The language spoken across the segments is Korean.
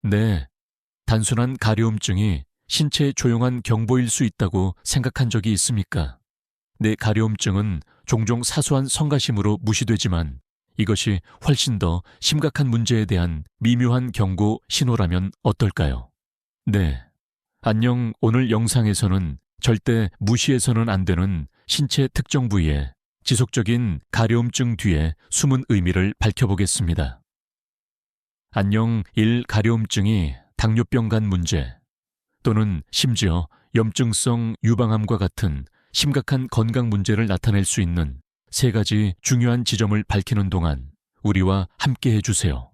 네, 단순한 가려움증이 신체의 조용한 경보일 수 있다고 생각한 적이 있습니까? 내 가려움증은 종종 사소한 성가심으로 무시되지만 이것이 훨씬 더 심각한 문제에 대한 미묘한 경고 신호라면 어떨까요? 네. 안녕, 오늘 영상에서는 절대 무시해서는 안 되는 신체 특정 부위에 지속적인 가려움증 뒤에 숨은 의미를 밝혀보겠습니다. 안녕, 1. 가려움증이 당뇨병 간 문제 또는 심지어 염증성 유방암과 같은 심각한 건강 문제를 나타낼 수 있는 3가지 중요한 지점을 밝히는 동안 우리와 함께 해주세요.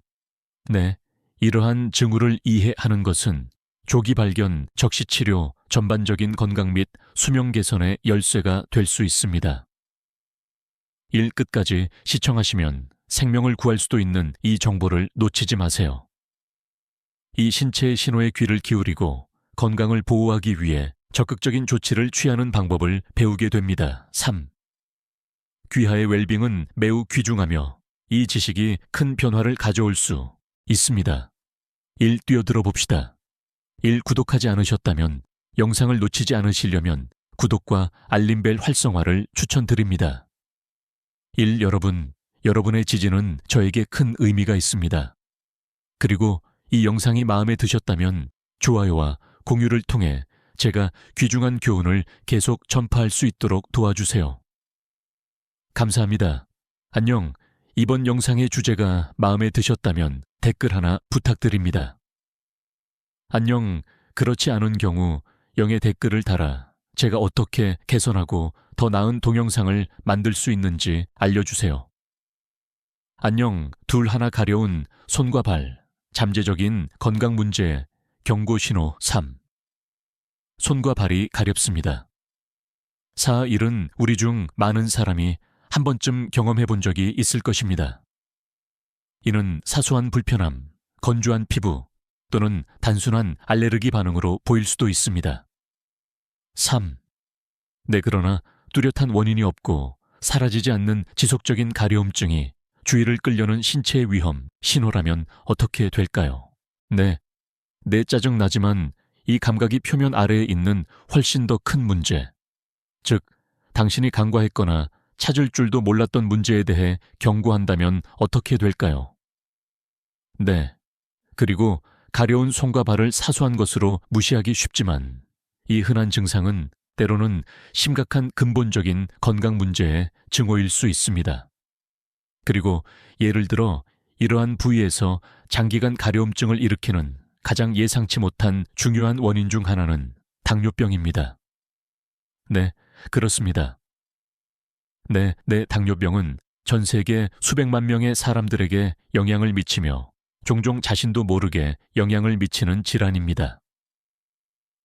네, 이러한 징후를 이해하는 것은 조기 발견, 적시 치료, 전반적인 건강 및 수명 개선의 열쇠가 될 수 있습니다. 1. 끝까지 시청하시면 생명을 구할 수도 있는 이 정보를 놓치지 마세요. 이 신체의 신호에 귀를 기울이고 건강을 보호하기 위해 적극적인 조치를 취하는 방법을 배우게 됩니다. 3. 귀하의 웰빙은 매우 귀중하며 이 지식이 큰 변화를 가져올 수 있습니다. 1. 뛰어들어 봅시다. 1. 구독하지 않으셨다면 영상을 놓치지 않으시려면 구독과 알림벨 활성화를 추천드립니다. 1. 여러분의 지지는 저에게 큰 의미가 있습니다. 그리고 이 영상이 마음에 드셨다면 좋아요와 공유를 통해 제가 귀중한 교훈을 계속 전파할 수 있도록 도와주세요. 감사합니다. 안녕. 이번 영상의 주제가 마음에 드셨다면 댓글 하나 부탁드립니다. 안녕. 그렇지 않은 경우 영의 댓글을 달아 제가 어떻게 개선하고 더 나은 동영상을 만들 수 있는지 알려주세요. 안녕. 둘 하나 가려운 손과 발, 잠재적인 건강 문제, 경고 신호 3. 손과 발이 가렵습니다. 4. 일은 우리 중 많은 사람이 한 번쯤 경험해 본 적이 있을 것입니다. 이는 사소한 불편함, 건조한 피부 또는 단순한 알레르기 반응으로 보일 수도 있습니다. 3. 네, 그러나 뚜렷한 원인이 없고 사라지지 않는 지속적인 가려움증이 주의를 끌려는 신체의 위험, 신호라면 어떻게 될까요? 네, 짜증나지만 이 감각이 표면 아래에 있는 훨씬 더 큰 문제, 즉 당신이 간과했거나 찾을 줄도 몰랐던 문제에 대해 경고한다면 어떻게 될까요? 네, 그리고 가려운 손과 발을 사소한 것으로 무시하기 쉽지만 이 흔한 증상은 때로는 심각한 근본적인 건강 문제의 증오일 수 있습니다. 그리고 예를 들어 이러한 부위에서 장기간 가려움증을 일으키는 가장 예상치 못한 중요한 원인 중 하나는 당뇨병입니다. 네, 그렇습니다. 네, 당뇨병은 전 세계 수백만 명의 사람들에게 영향을 미치며 종종 자신도 모르게 영향을 미치는 질환입니다.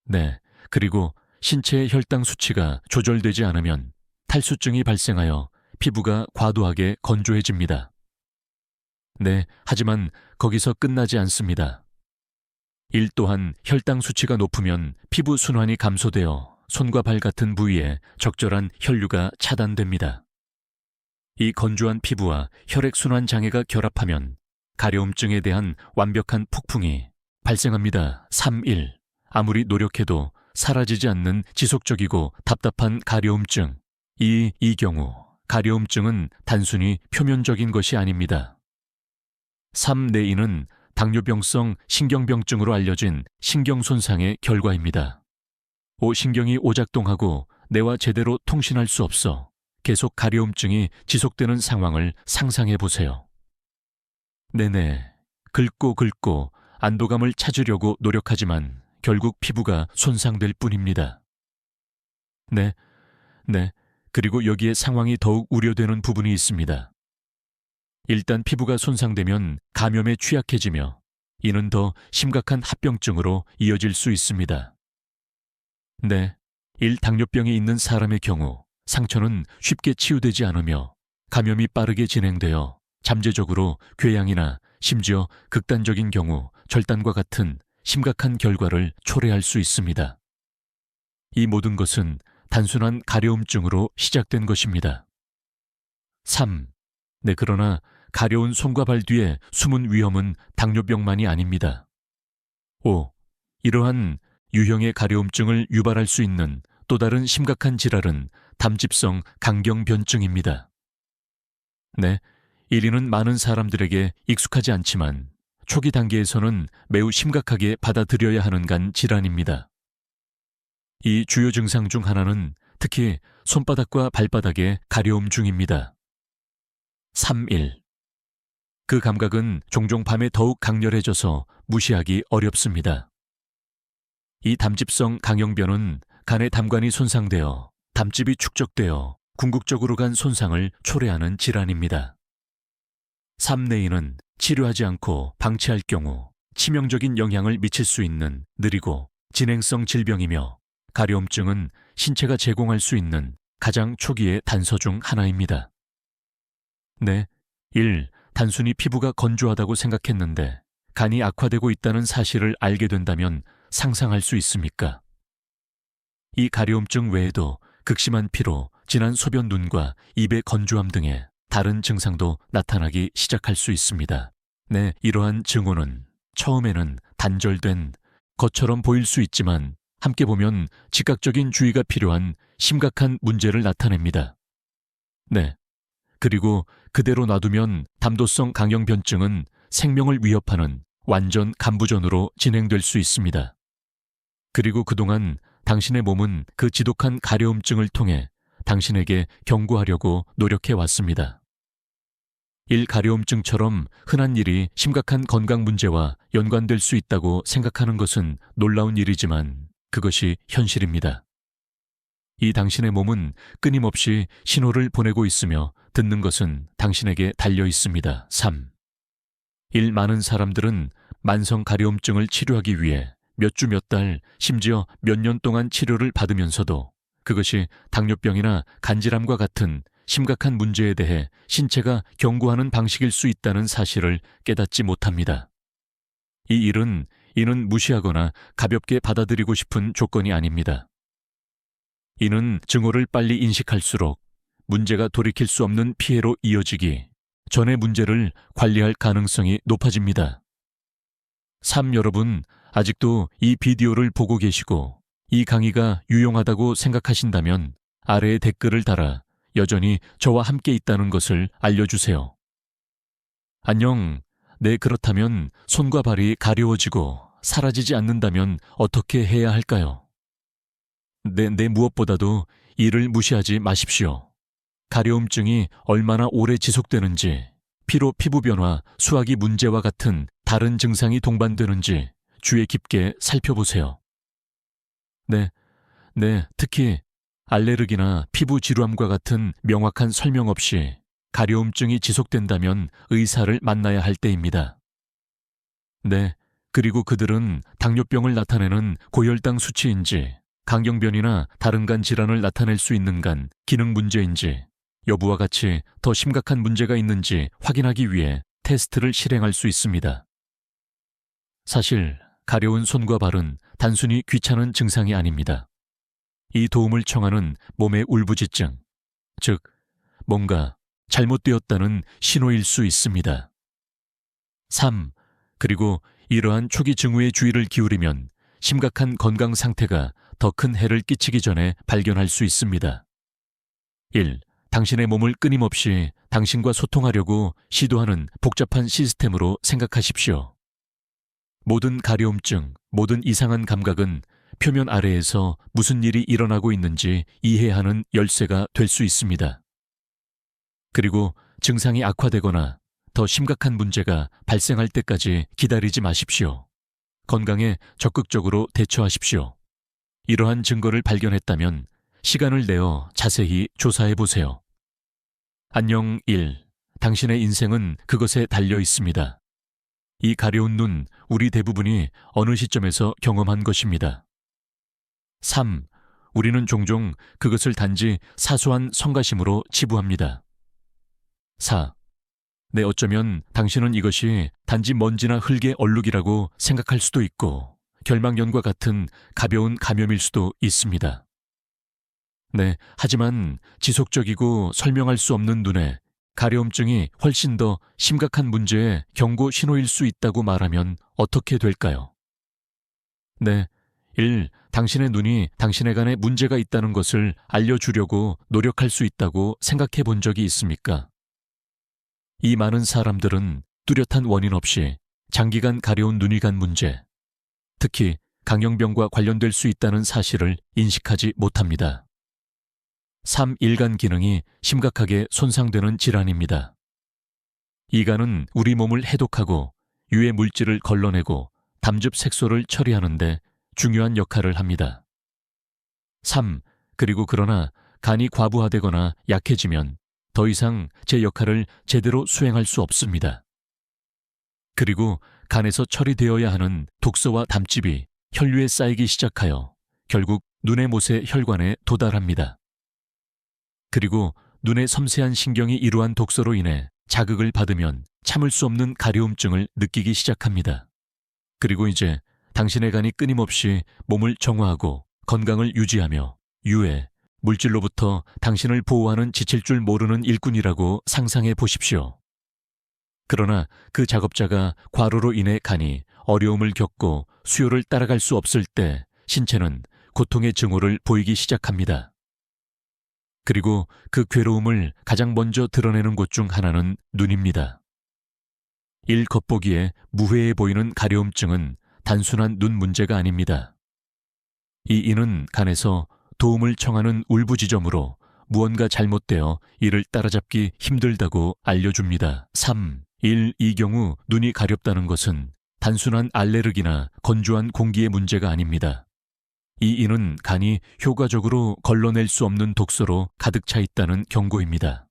네, 그리고 신체의 혈당 수치가 조절되지 않으면 탈수증이 발생하여 피부가 과도하게 건조해집니다. 네, 하지만 거기서 끝나지 않습니다. 1. 또한 혈당 수치가 높으면 피부 순환이 감소되어 손과 발 같은 부위에 적절한 혈류가 차단됩니다. 이 건조한 피부와 혈액순환 장애가 결합하면 가려움증에 대한 완벽한 폭풍이 발생합니다. 3. 1. 아무리 노력해도 사라지지 않는 지속적이고 답답한 가려움증. 이 경우 가려움증은 단순히 표면적인 것이 아닙니다. 3. 내인은 당뇨병성 신경병증으로 알려진 신경손상의 결과입니다. 5. 신경이 오작동하고 뇌와 제대로 통신할 수 없어 계속 가려움증이 지속되는 상황을 상상해 보세요. 네네, 긁고 안도감을 찾으려고 노력하지만 결국 피부가 손상될 뿐입니다. 네, 그리고 여기에 상황이 더욱 우려되는 부분이 있습니다. 일단 피부가 손상되면 감염에 취약해지며 이는 더 심각한 합병증으로 이어질 수 있습니다. 네, 1. 당뇨병이 있는 사람의 경우 상처는 쉽게 치유되지 않으며 감염이 빠르게 진행되어 잠재적으로 궤양이나 심지어 극단적인 경우 절단과 같은 심각한 결과를 초래할 수 있습니다. 이 모든 것은 단순한 가려움증으로 시작된 것입니다. 3. 네, 그러나 가려운 손과 발 뒤에 숨은 위험은 당뇨병만이 아닙니다. 5. 이러한 유형의 가려움증을 유발할 수 있는 또 다른 심각한 질환은 담집성 강경변증입니다. 네, 1위는 많은 사람들에게 익숙하지 않지만 초기 단계에서는 매우 심각하게 받아들여야 하는 간 질환입니다. 이 주요 증상 중 하나는 특히 손바닥과 발바닥의 가려움증입니다. 3.1. 그 감각은 종종 밤에 더욱 강렬해져서 무시하기 어렵습니다. 이 담집성 강형변은 간의 담관이 손상되어 담집이 축적되어 궁극적으로 간 손상을 초래하는 질환입니다. 3내에는 치료하지 않고 방치할 경우 치명적인 영향을 미칠 수 있는 느리고 진행성 질병이며 가려움증은 신체가 제공할 수 있는 가장 초기의 단서 중 하나입니다. 네, 1. 단순히 피부가 건조하다고 생각했는데 간이 악화되고 있다는 사실을 알게 된다면 상상할 수 있습니까? 이 가려움증 외에도 극심한 피로, 진한 소변 눈과 입의 건조함 등의 다른 증상도 나타나기 시작할 수 있습니다. 네, 이러한 증후는 처음에는 단절된 것처럼 보일 수 있지만 함께 보면 즉각적인 주의가 필요한 심각한 문제를 나타냅니다. 네, 그리고 그대로 놔두면 담도성 강형변증은 생명을 위협하는 완전 간부전으로 진행될 수 있습니다. 그리고 그동안 당신의 몸은 그 지독한 가려움증을 통해 당신에게 경고하려고 노력해 왔습니다. 1. 가려움증처럼 흔한 일이 심각한 건강 문제와 연관될 수 있다고 생각하는 것은 놀라운 일이지만 그것이 현실입니다. 이 당신의 몸은 끊임없이 신호를 보내고 있으며 듣는 것은 당신에게 달려 있습니다. 3. 1. 많은 사람들은 만성 가려움증을 치료하기 위해 몇 주, 몇 달, 심지어 몇 년 동안 치료를 받으면서도 그것이 당뇨병이나 간질환과 같은 심각한 문제에 대해 신체가 경고하는 방식일 수 있다는 사실을 깨닫지 못합니다. 이 일은 이는 무시하거나 가볍게 받아들이고 싶은 조건이 아닙니다. 이는 증오를 빨리 인식할수록 문제가 돌이킬 수 없는 피해로 이어지기 전에 문제를 관리할 가능성이 높아집니다. 3. 여러분, 아직도 이 비디오를 보고 계시고 이 강의가 유용하다고 생각하신다면 아래에 댓글을 달아 여전히 저와 함께 있다는 것을 알려주세요. 안녕. 네, 그렇다면 손과 발이 가려워지고 사라지지 않는다면 어떻게 해야 할까요? 네, 무엇보다도 이를 무시하지 마십시오. 가려움증이 얼마나 오래 지속되는지, 피로 피부 변화, 수화기 문제와 같은 다른 증상이 동반되는지 주의 깊게 살펴보세요. 네, 특히 알레르기나 피부 질환과 같은 명확한 설명 없이 가려움증이 지속된다면 의사를 만나야 할 때입니다. 네, 그리고 그들은 당뇨병을 나타내는 고혈당 수치인지, 강경변이나 다른 간 질환을 나타낼 수 있는 간 기능 문제인지, 여부와 같이 더 심각한 문제가 있는지 확인하기 위해 테스트를 실행할 수 있습니다. 사실 가려운 손과 발은 단순히 귀찮은 증상이 아닙니다. 이 도움을 청하는 몸의 울부짖증, 즉 뭔가 잘못되었다는 신호일 수 있습니다. 3. 그리고 이러한 초기 증후에 주의를 기울이면 심각한 건강 상태가 더 큰 해를 끼치기 전에 발견할 수 있습니다. 1. 당신의 몸을 끊임없이 당신과 소통하려고 시도하는 복잡한 시스템으로 생각하십시오. 모든 가려움증, 모든 이상한 감각은 표면 아래에서 무슨 일이 일어나고 있는지 이해하는 열쇠가 될 수 있습니다. 그리고 증상이 악화되거나 더 심각한 문제가 발생할 때까지 기다리지 마십시오. 건강에 적극적으로 대처하십시오. 이러한 증거를 발견했다면 시간을 내어 자세히 조사해 보세요. 안녕 1. 당신의 인생은 그것에 달려 있습니다. 이 가려운 눈, 우리 대부분이 어느 시점에서 경험한 것입니다. 3. 우리는 종종 그것을 단지 사소한 성가심으로 치부합니다. 4. 네, 어쩌면 당신은 이것이 단지 먼지나 흙의 얼룩이라고 생각할 수도 있고 결막염과 같은 가벼운 감염일 수도 있습니다. 네, 하지만 지속적이고 설명할 수 없는 눈에 가려움증이 훨씬 더 심각한 문제의 경고 신호일 수 있다고 말하면 어떻게 될까요? 네. 1. 당신의 눈이 당신의 간에 문제가 있다는 것을 알려주려고 노력할 수 있다고 생각해 본 적이 있습니까? 이 많은 사람들은 뚜렷한 원인 없이 장기간 가려운 눈이 간 문제, 특히 강형병과 관련될 수 있다는 사실을 인식하지 못합니다. 3. 일간 기능이 심각하게 손상되는 질환입니다. 이 간은 우리 몸을 해독하고 유해 물질을 걸러내고 담즙 색소를 처리하는데 중요한 역할을 합니다. 3. 그리고 그러나 간이 과부하되거나 약해지면 더 이상 제 역할을 제대로 수행할 수 없습니다. 그리고 간에서 처리되어야 하는 독소와 담즙이 혈류에 쌓이기 시작하여 결국 눈의 못의 혈관에 도달합니다. 그리고 눈의 섬세한 신경이 이러한 독소로 인해 자극을 받으면 참을 수 없는 가려움증을 느끼기 시작합니다. 그리고 이제 당신의 간이 끊임없이 몸을 정화하고 건강을 유지하며 유해, 물질로부터 당신을 보호하는 지칠 줄 모르는 일꾼이라고 상상해 보십시오. 그러나 그 작업자가 과로로 인해 간이 어려움을 겪고 수요를 따라갈 수 없을 때 신체는 고통의 증오를 보이기 시작합니다. 그리고 그 괴로움을 가장 먼저 드러내는 곳 중 하나는 눈입니다. 겉보기에 무해해 보이는 가려움증은 단순한 눈 문제가 아닙니다. 이 이는 간에서 도움을 청하는 울부짖음으로 무언가 잘못되어 이를 따라잡기 힘들다고 알려줍니다. 3. 이 경우 눈이 가렵다는 것은 단순한 알레르기나 건조한 공기의 문제가 아닙니다. 이 이는 간이 효과적으로 걸러낼 수 없는 독소로 가득 차 있다는 경고입니다.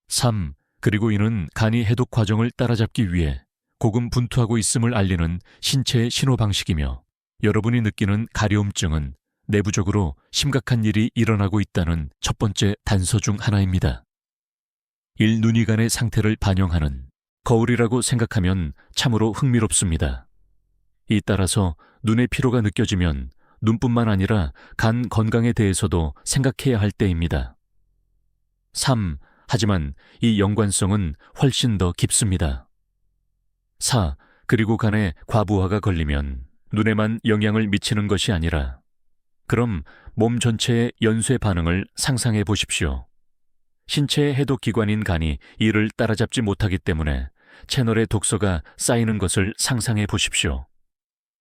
3. 그리고 이는 간이 해독 과정을 따라잡기 위해 고군분투하고 있음을 알리는 신체의 신호 방식이며 여러분이 느끼는 가려움증은 내부적으로 심각한 일이 일어나고 있다는 첫 번째 단서 중 하나입니다. 눈이 간의 상태를 반영하는 거울이라고 생각하면 참으로 흥미롭습니다. 이 따라서 눈의 피로가 느껴지면 눈뿐만 아니라 간 건강에 대해서도 생각해야 할 때입니다. 3. 하지만 이 연관성은 훨씬 더 깊습니다. 4. 그리고 간에 과부하가 걸리면 눈에만 영향을 미치는 것이 아니라 그럼 몸 전체의 연쇄 반응을 상상해 보십시오. 신체의 해독기관인 간이 이를 따라잡지 못하기 때문에 채널의 독소가 쌓이는 것을 상상해 보십시오.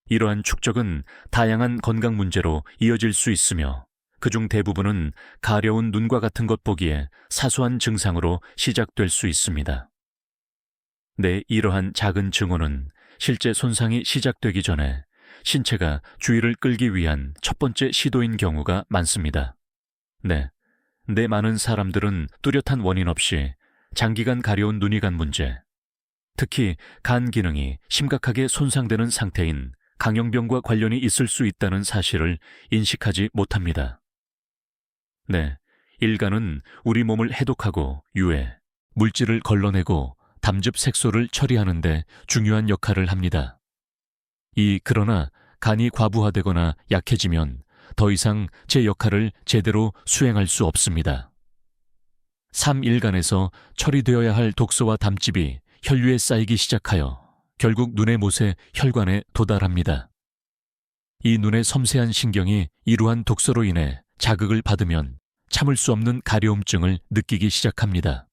이러한 축적은 다양한 건강 문제로 이어질 수 있으며 그중 대부분은 가려운 눈과 같은 것 보기에 사소한 증상으로 시작될 수 있습니다. 이러한 작은 증오는 실제 손상이 시작되기 전에 신체가 주의를 끌기 위한 첫 번째 시도인 경우가 많습니다. 많은 사람들은 뚜렷한 원인 없이 장기간 가려운 눈이 간 문제, 특히 간 기능이 심각하게 손상되는 상태인 강형병과 관련이 있을 수 있다는 사실을 인식하지 못합니다. 일간은 우리 몸을 해독하고 유해, 물질을 걸러내고 담즙 색소를 처리하는 데 중요한 역할을 합니다. 그러나 간이 과부하되거나 약해지면 더 이상 제 역할을 제대로 수행할 수 없습니다. 3. 일간에서 처리되어야 할 독소와 담즙이 혈류에 쌓이기 시작하여 결국 눈의 못의 혈관에 도달합니다. 이 눈의 섬세한 신경이 이러한 독소로 인해 자극을 받으면 참을 수 없는 가려움증을 느끼기 시작합니다.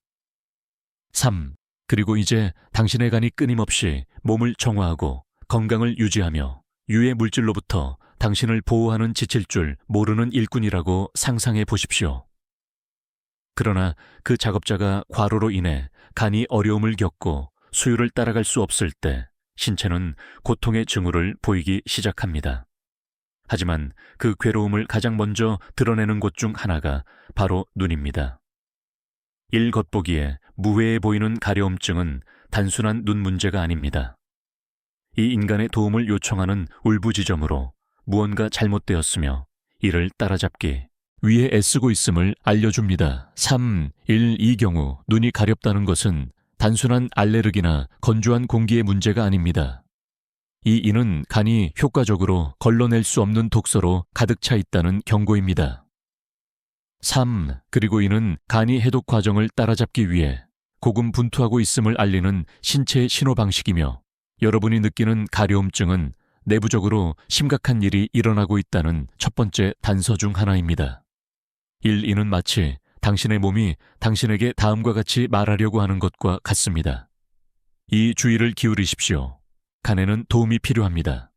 3. 그리고 이제 당신의 간이 끊임없이 몸을 정화하고 건강을 유지하며 유해 물질로부터 당신을 보호하는 지칠 줄 모르는 일꾼이라고 상상해 보십시오. 그러나 그 작업자가 과로로 인해 간이 어려움을 겪고 수요를 따라갈 수 없을 때 신체는 고통의 징후를 보이기 시작합니다. 하지만 그 괴로움을 가장 먼저 드러내는 곳 중 하나가 바로 눈입니다. 겉보기에 무해해 보이는 가려움증은 단순한 눈 문제가 아닙니다. 이 인간의 도움을 요청하는 울부짖음으로 무언가 잘못되었으며 이를 따라잡기 위해 애쓰고 있음을 알려줍니다. 3. 이 경우 눈이 가렵다는 것은 단순한 알레르기나 건조한 공기의 문제가 아닙니다. 이는 간이 효과적으로 걸러낼 수 없는 독소로 가득 차 있다는 경고입니다. 3. 그리고 이는 간이 해독 과정을 따라잡기 위해 고군분투하고 있음을 알리는 신체의 신호 방식이며 여러분이 느끼는 가려움증은 내부적으로 심각한 일이 일어나고 있다는 첫 번째 단서 중 하나입니다. 이는 마치 당신의 몸이 당신에게 다음과 같이 말하려고 하는 것과 같습니다. 이 주의를 기울이십시오. 간에는 도움이 필요합니다.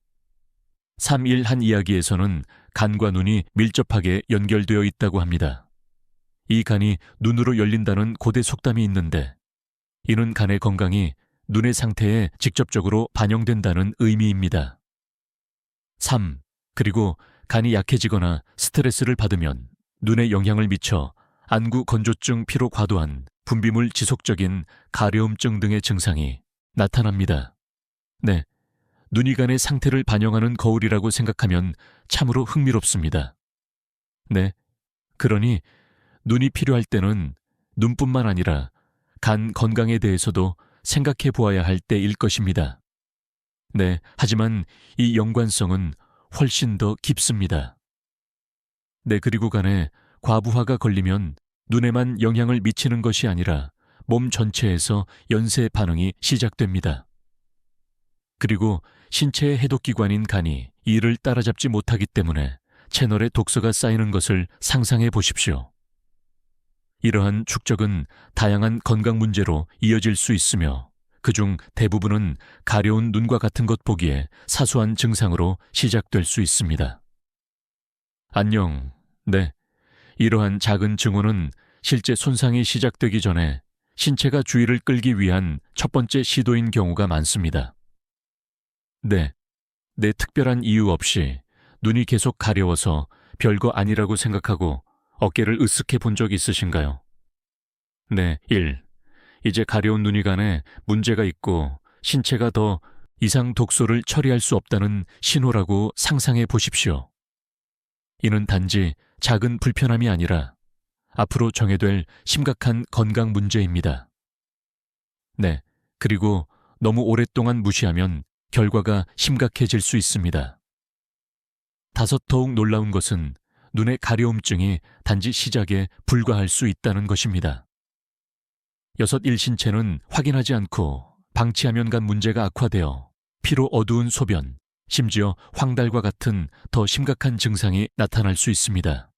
3일 한 이야기에서는 간과 눈이 밀접하게 연결되어 있다고 합니다. 이 간이 눈으로 열린다는 고대 속담이 있는데, 이는 간의 건강이 눈의 상태에 직접적으로 반영된다는 의미입니다. 3. 그리고 간이 약해지거나 스트레스를 받으면 눈에 영향을 미쳐 안구 건조증, 피로 과도한, 분비물 지속적인 가려움증 등의 증상이 나타납니다. 네, 눈이 간의 상태를 반영하는 거울이라고 생각하면 참으로 흥미롭습니다. 네, 그러니 눈이 필요할 때는 눈뿐만 아니라 간 건강에 대해서도 생각해 보아야 할 때일 것입니다. 네, 하지만 이 연관성은 훨씬 더 깊습니다. 네, 그리고 간에 과부하가 걸리면 눈에만 영향을 미치는 것이 아니라 몸 전체에서 연쇄 반응이 시작됩니다. 그리고 신체의 해독기관인 간이 이를 따라잡지 못하기 때문에 채널에 독소가 쌓이는 것을 상상해 보십시오. 이러한 축적은 다양한 건강 문제로 이어질 수 있으며 그중 대부분은 가려운 눈과 같은 것 보기에 사소한 증상으로 시작될 수 있습니다. 안녕. 네. 이러한 작은 증후는 실제 손상이 시작되기 전에 신체가 주의를 끌기 위한 첫 번째 시도인 경우가 많습니다. 네. 내 특별한 이유 없이 눈이 계속 가려워서 별거 아니라고 생각하고 어깨를 으쓱해 본 적 있으신가요? 네. 1. 이제 가려운 눈이 간에 문제가 있고 신체가 더 이상 독소를 처리할 수 없다는 신호라고 상상해 보십시오. 이는 단지 작은 불편함이 아니라 앞으로 정해될 심각한 건강 문제입니다. 네, 그리고 너무 오랫동안 무시하면 결과가 심각해질 수 있습니다. 더욱 놀라운 것은 눈의 가려움증이 단지 시작에 불과할 수 있다는 것입니다. 6일 신체는 확인하지 않고 방치하면 간 문제가 악화되어 피로 어두운 소변, 심지어 황달과 같은 더 심각한 증상이 나타날 수 있습니다.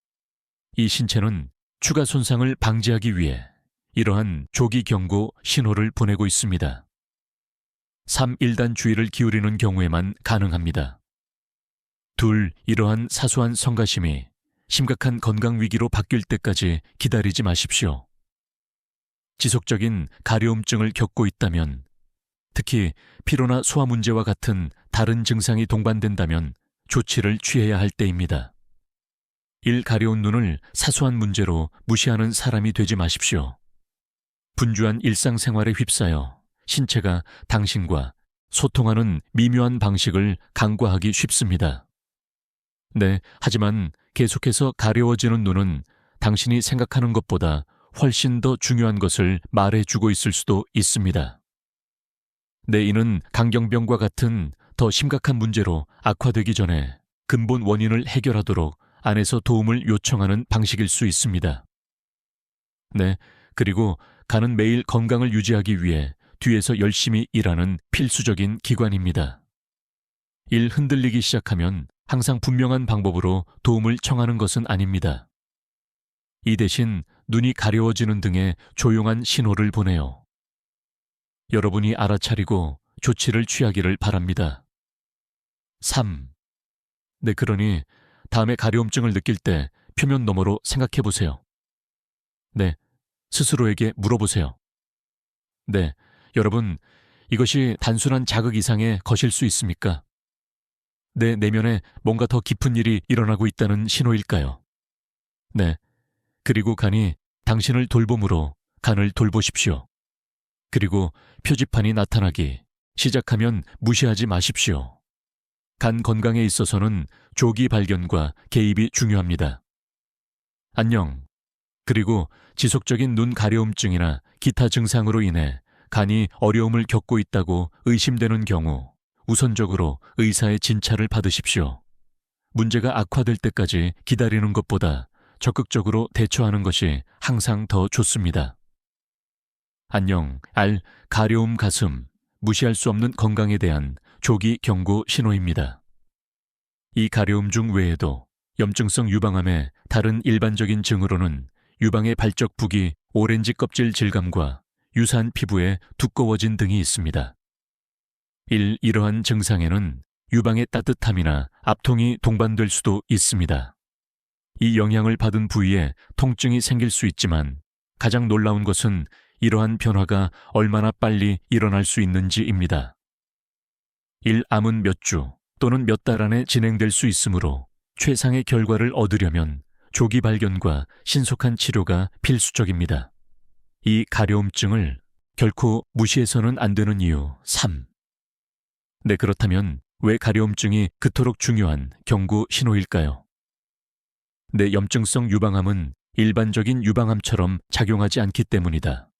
이 신체는 추가 손상을 방지하기 위해 이러한 조기 경고 신호를 보내고 있습니다. 3일단 주의를 기울이는 경우에만 가능합니다. 2. 이러한 사소한 성가심이 심각한 건강 위기로 바뀔 때까지 기다리지 마십시오. 지속적인 가려움증을 겪고 있다면, 특히 피로나 소화 문제와 같은 다른 증상이 동반된다면 조치를 취해야 할 때입니다. 가려운 눈을 사소한 문제로 무시하는 사람이 되지 마십시오. 분주한 일상생활에 휩싸여 신체가 당신과 소통하는 미묘한 방식을 간과하기 쉽습니다. 네, 하지만 계속해서 가려워지는 눈은 당신이 생각하는 것보다 훨씬 더 중요한 것을 말해주고 있을 수도 있습니다. 네, 이는 강경병과 같은 더 심각한 문제로 악화되기 전에 근본 원인을 해결하도록 안에서 도움을 요청하는 방식일 수 있습니다. 네, 그리고 간은 매일 건강을 유지하기 위해 뒤에서 열심히 일하는 필수적인 기관입니다. 흔들리기 시작하면 항상 분명한 방법으로 도움을 청하는 것은 아닙니다. 이 대신 눈이 가려워지는 등의 조용한 신호를 보내요. 여러분이 알아차리고 조치를 취하기를 바랍니다. 3. 네, 그러니 다음에 가려움증을 느낄 때 표면 너머로 생각해 보세요. 네, 스스로에게 물어보세요. 네, 여러분, 이것이 단순한 자극 이상의 것일 수 있습니까? 내 내면에 뭔가 더 깊은 일이 일어나고 있다는 신호일까요? 네, 그리고 간이 당신을 돌봄으로 간을 돌보십시오. 그리고 표지판이 나타나기 시작하면 무시하지 마십시오. 간 건강에 있어서는 조기 발견과 개입이 중요합니다. 안녕. 그리고 지속적인 눈 가려움증이나 기타 증상으로 인해 간이 어려움을 겪고 있다고 의심되는 경우 우선적으로 의사의 진찰을 받으십시오. 문제가 악화될 때까지 기다리는 것보다 적극적으로 대처하는 것이 항상 더 좋습니다. 안녕, 가려움 가슴, 무시할 수 없는 건강에 대한 조기 경고 신호입니다. 이 가려움 중 외에도 염증성 유방암의 다른 일반적인 증으로는 유방의 발적북이, 오렌지 껍질 질감과 유사한 피부에 두꺼워진 등이 있습니다. 이러한 증상에는 유방의 따뜻함이나 압통이 동반될 수도 있습니다. 이 영향을 받은 부위에 통증이 생길 수 있지만 가장 놀라운 것은 이러한 변화가 얼마나 빨리 일어날 수 있는지입니다. 암은 몇 주 또는 몇 달 안에 진행될 수 있으므로 최상의 결과를 얻으려면 조기 발견과 신속한 치료가 필수적입니다. 이 가려움증을 결코 무시해서는 안 되는 이유 3. 네, 그렇다면 왜 가려움증이 그토록 중요한 경고 신호일까요? 네, 염증성 유방암은 일반적인 유방암처럼 작용하지 않기 때문이다.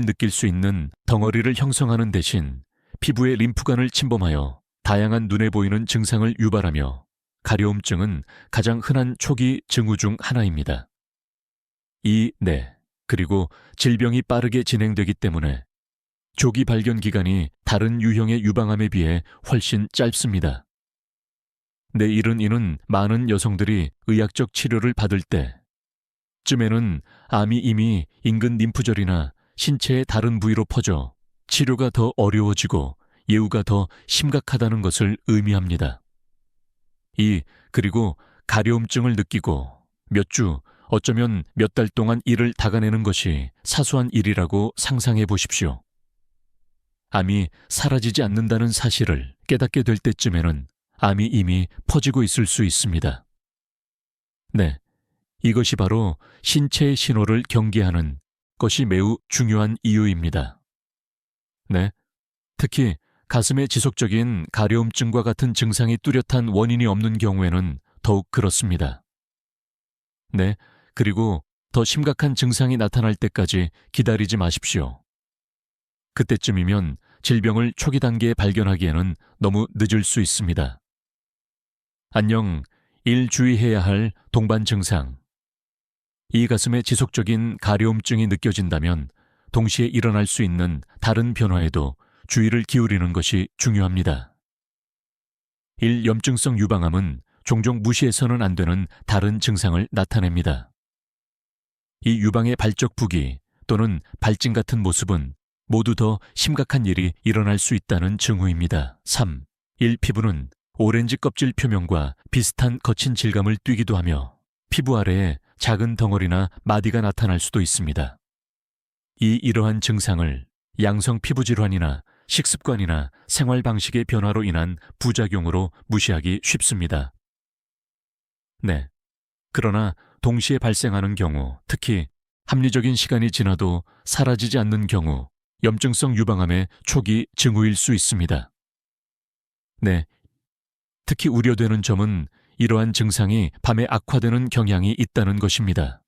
느낄 수 있는 덩어리를 형성하는 대신 피부의 림프관을 침범하여 다양한 눈에 보이는 증상을 유발하며 가려움증은 가장 흔한 초기 징후 중 하나입니다. 그리고 질병이 빠르게 진행되기 때문에 조기 발견 기간이 다른 유형의 유방암에 비해 훨씬 짧습니다. 이는 많은 여성들이 의학적 치료를 받을 때쯤에는 암이 이미 인근 림프절이나 신체의 다른 부위로 퍼져 치료가 더 어려워지고 예후가 더 심각하다는 것을 의미합니다. 그리고 가려움증을 느끼고 몇 주, 어쩌면 몇 달 동안 이를 닦아내는 것이 사소한 일이라고 상상해 보십시오. 암이 사라지지 않는다는 사실을 깨닫게 될 때쯤에는 암이 이미 퍼지고 있을 수 있습니다. 이것이 바로 신체의 신호를 경계하는 것이 매우 중요한 이유입니다. 특히 가슴의 지속적인 가려움증과 같은 증상이 뚜렷한 원인이 없는 경우에는 더욱 그렇습니다. 그리고 더 심각한 증상이 나타날 때까지 기다리지 마십시오. 그때쯤이면 질병을 초기 단계에 발견하기에는 너무 늦을 수 있습니다. 주의해야 할 동반 증상. 이 가슴에 지속적인 가려움증이 느껴진다면 동시에 일어날 수 있는 다른 변화에도 주의를 기울이는 것이 중요합니다. 염증성 유방암은 종종 무시해서는 안 되는 다른 증상을 나타냅니다. 이 유방의 발적부기 또는 발진 같은 모습은 모두 더 심각한 일이 일어날 수 있다는 징후입니다. 3. 피부는 오렌지 껍질 표면과 비슷한 거친 질감을 띠기도 하며 피부 아래에 작은 덩어리나 마디가 나타날 수도 있습니다. 이러한 증상을 양성 피부 질환이나 식습관이나 생활 방식의 변화로 인한 부작용으로 무시하기 쉽습니다. 그러나 동시에 발생하는 경우, 특히 합리적인 시간이 지나도 사라지지 않는 경우, 염증성 유방암의 초기 징후일 수 있습니다. 특히 우려되는 점은 이러한 증상이 밤에 악화되는 경향이 있다는 것입니다.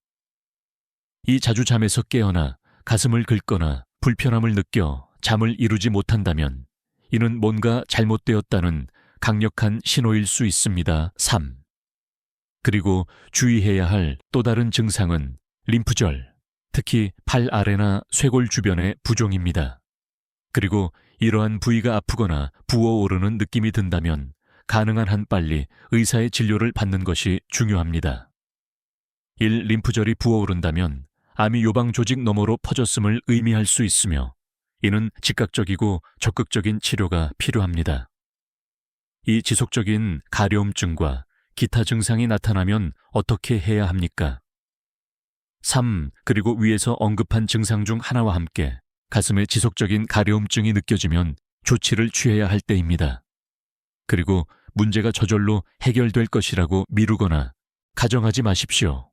자주 잠에서 깨어나 가슴을 긁거나 불편함을 느껴 잠을 이루지 못한다면 이는 뭔가 잘못되었다는 강력한 신호일 수 있습니다. 3. 그리고 주의해야 할 또 다른 증상은 림프절, 특히 팔 아래나 쇄골 주변의 부종입니다. 그리고 이러한 부위가 아프거나 부어오르는 느낌이 든다면 가능한 한 빨리 의사의 진료를 받는 것이 중요합니다. 림프절이 부어오른다면 암이 요방 조직 너머로 퍼졌음을 의미할 수 있으며 이는 즉각적이고 적극적인 치료가 필요합니다. 지속적인 가려움증과 기타 증상이 나타나면 어떻게 해야 합니까? 3. 그리고 위에서 언급한 증상 중 하나와 함께 가슴에 지속적인 가려움증이 느껴지면 조치를 취해야 할 때입니다. 그리고 문제가 저절로 해결될 것이라고 미루거나 가정하지 마십시오.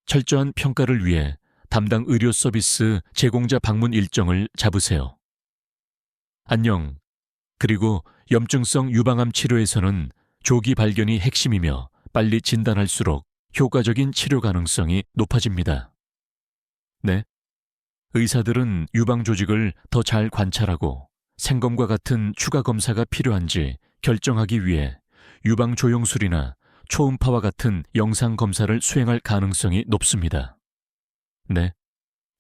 철저한 평가를 위해 담당 의료 서비스 제공자 방문 일정을 잡으세요. 그리고 염증성 유방암 치료에서는 조기 발견이 핵심이며 빨리 진단할수록 효과적인 치료 가능성이 높아집니다. 의사들은 유방 조직을 더 잘 관찰하고 생검과 같은 추가 검사가 필요한지 결정하기 위해 유방 조영술이나 초음파와 같은 영상 검사를 수행할 가능성이 높습니다.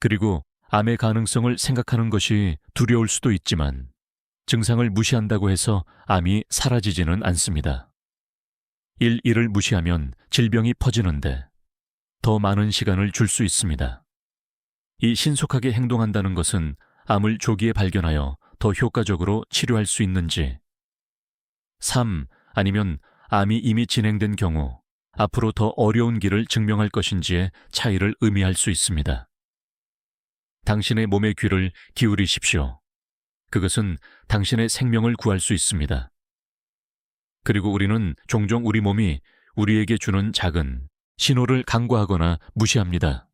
그리고 암의 가능성을 생각하는 것이 두려울 수도 있지만 증상을 무시한다고 해서 암이 사라지지는 않습니다. 이를 무시하면 질병이 퍼지는데 더 많은 시간을 줄 수 있습니다. 이 신속하게 행동한다는 것은 암을 조기에 발견하여 더 효과적으로 치료할 수 있는지, 3. 아니면 암이 이미 진행된 경우 앞으로 더 어려운 길을 증명할 것인지의 차이를 의미할 수 있습니다. 당신의 몸의 귀를 기울이십시오. 그것은 당신의 생명을 구할 수 있습니다. 그리고 우리는 종종 우리 몸이 우리에게 주는 작은 신호를 간과하거나 무시합니다.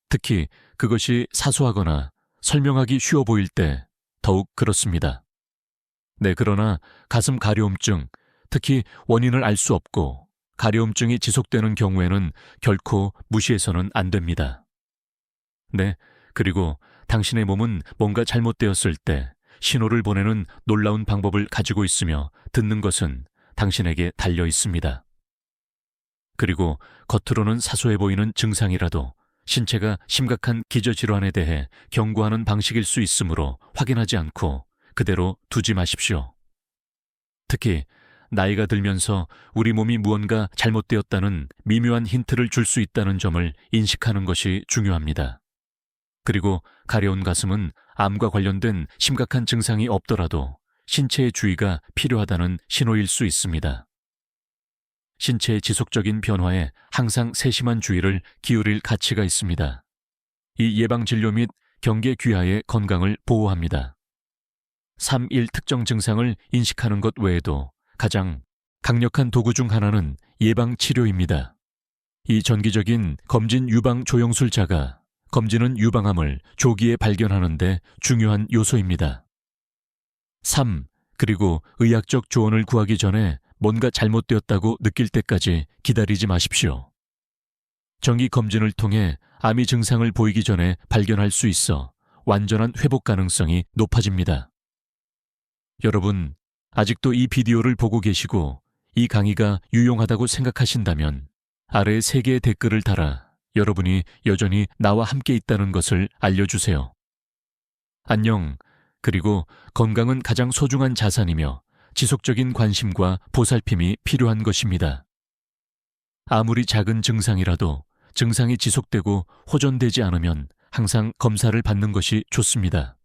특히 그것이 사소하거나 설명하기 쉬워 보일 때 더욱 그렇습니다. 네, 그러나 가슴 가려움증, 특히 원인을 알 수 없고 가려움증이 지속되는 경우에는 결코 무시해서는 안 됩니다. 네, 그리고 당신의 몸은 뭔가 잘못되었을 때 신호를 보내는 놀라운 방법을 가지고 있으며 듣는 것은 당신에게 달려 있습니다. 그리고 겉으로는 사소해 보이는 증상이라도 신체가 심각한 기저질환에 대해 경고하는 방식일 수 있으므로 확인하지 않고 그대로 두지 마십시오. 특히 나이가 들면서 우리 몸이 무언가 잘못되었다는 미묘한 힌트를 줄 수 있다는 점을 인식하는 것이 중요합니다. 그리고 가려운 가슴은 암과 관련된 심각한 증상이 없더라도 신체의 주의가 필요하다는 신호일 수 있습니다. 신체의 지속적인 변화에 항상 세심한 주의를 기울일 가치가 있습니다. 이 예방진료 및 경계 귀하의 건강을 보호합니다. 3.1 특정 증상을 인식하는 것 외에도 가장 강력한 도구 중 하나는 예방치료입니다. 이 전기적인 검진 유방 조영술자가 검진은 유방암을 조기에 발견하는 데 중요한 요소입니다. 3. 그리고 의학적 조언을 구하기 전에 뭔가 잘못되었다고 느낄 때까지 기다리지 마십시오. 정기 검진을 통해 암이 증상을 보이기 전에 발견할 수 있어 완전한 회복 가능성이 높아집니다. 여러분, 아직도 이 비디오를 보고 계시고 이 강의가 유용하다고 생각하신다면 아래에 3개의 댓글을 달아 여러분이 여전히 나와 함께 있다는 것을 알려주세요. 안녕. 그리고 건강은 가장 소중한 자산이며 지속적인 관심과 보살핌이 필요한 것입니다. 아무리 작은 증상이라도 증상이 지속되고 호전되지 않으면 항상 검사를 받는 것이 좋습니다.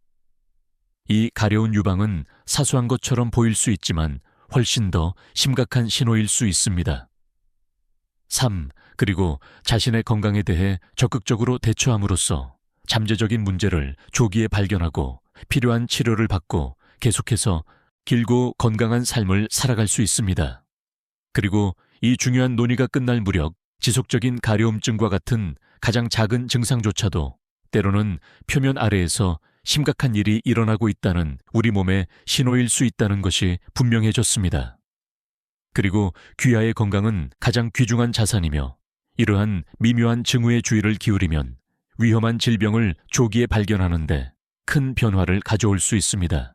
이 가려운 유방은 사소한 것처럼 보일 수 있지만 훨씬 더 심각한 신호일 수 있습니다. 3. 그리고 자신의 건강에 대해 적극적으로 대처함으로써 잠재적인 문제를 조기에 발견하고 필요한 치료를 받고 계속해서 길고 건강한 삶을 살아갈 수 있습니다. 그리고 이 중요한 논의가 끝날 무렵 지속적인 가려움증과 같은 가장 작은 증상조차도 때로는 표면 아래에서 심각한 일이 일어나고 있다는 우리 몸의 신호일 수 있다는 것이 분명해졌습니다. 그리고 귀하의 건강은 가장 귀중한 자산이며 이러한 미묘한 징후의 주의를 기울이면 위험한 질병을 조기에 발견하는데 큰 변화를 가져올 수 있습니다.